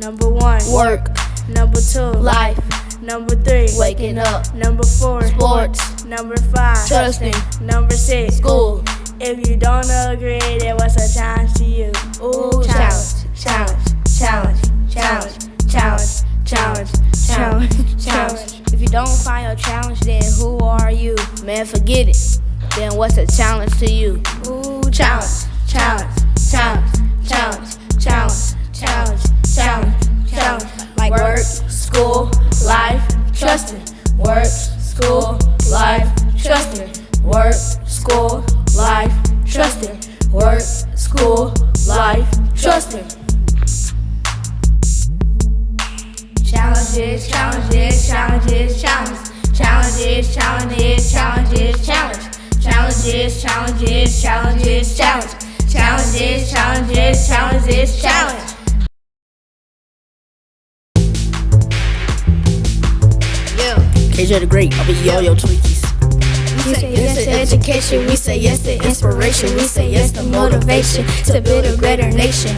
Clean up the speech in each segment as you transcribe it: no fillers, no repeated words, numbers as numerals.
Number 1, work. Number 2, Life. Number 3, Waking up. Number 4, Sports. Number 5, Trusting. Number 6, School. If you don't agree, then what's a challenge to you? Ooh, Challenge, challenge, challenge, challenge, challenge, challenge, challenge, challenge. If you don't find your challenge, then who are you? Man, forget it. Then what's a challenge to you? Ooh, challenge, challenge, challenge, challenge, challenge, challenge, challenge, challenge. Like work, school, life, trusting. Work, school, life, trusting. Work, school, life, trusting. Work, school, life, trusting. Challenges, challenges, challenges, challenge. Challenges, challenges, challenges, challenge. Challenges, challenges, challenges, challenge. Challenges, challenges, challenges, challenge. KJ the Great, I'll be yo Twinkies. We say yes to education, we say yes to inspiration, we say yes to motivation to build a greater nation.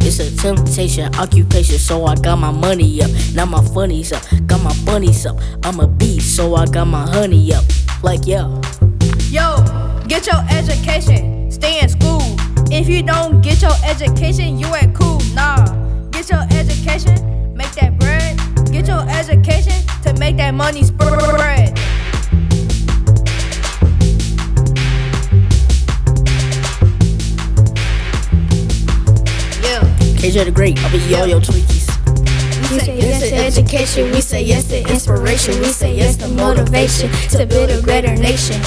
It's a temptation, occupation, so I got my money up. Now my funnies up, got my bunnies up. I'm a beast, so I got my honey up. Like yo, Get your education, stay in school. If you don't get your education, you ain't cool. Nah, get your education, make that bread. Get your education to make that money spread. KJ the Great, I'll be yo Twinkies. We say yes to education, we say yes to inspiration, we say yes to motivation to build a greater nation.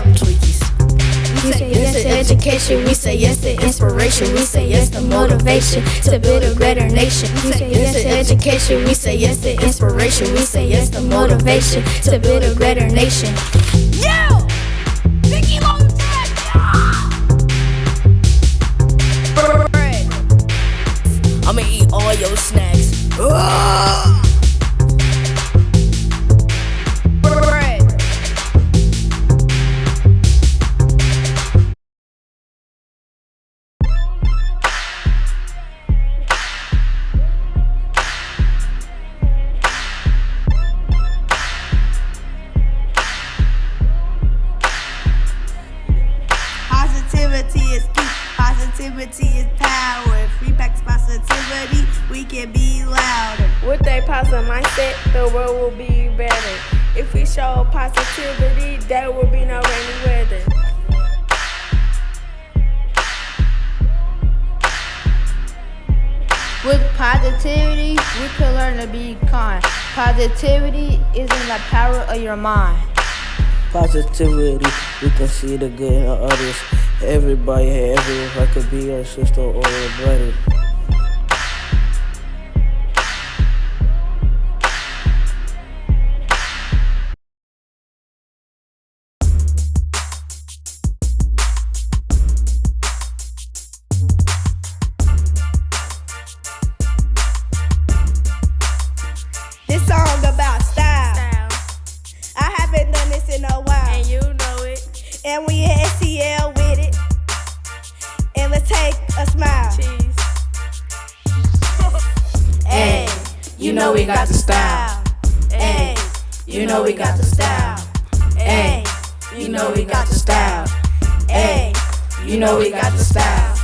Twinkies. We say yes to education, we say yes to inspiration, we say yes to motivation to build a greater nation. We say yes to education, we say yes to inspiration, we say yes to motivation to build a greater nation. I'ma eat all your snacks. Positivity is key. Positivity is power. If we practice positivity, we can be louder. With a positive mindset, the world will be better. If we show positivity, there will be no rainy weather. With positivity, we can learn to be kind. Positivity is in the power of your mind. Positivity, we can see the good in others. Everybody, everyone could be your sister or your brother. This song about style. I haven't done this in a while. And you know it. And we in STL with it. And let's take a smile. Cheese. Hey, you know we got the style. Hey, You know we got the style. Hey, You know we got the style. Hey, You know we got the style.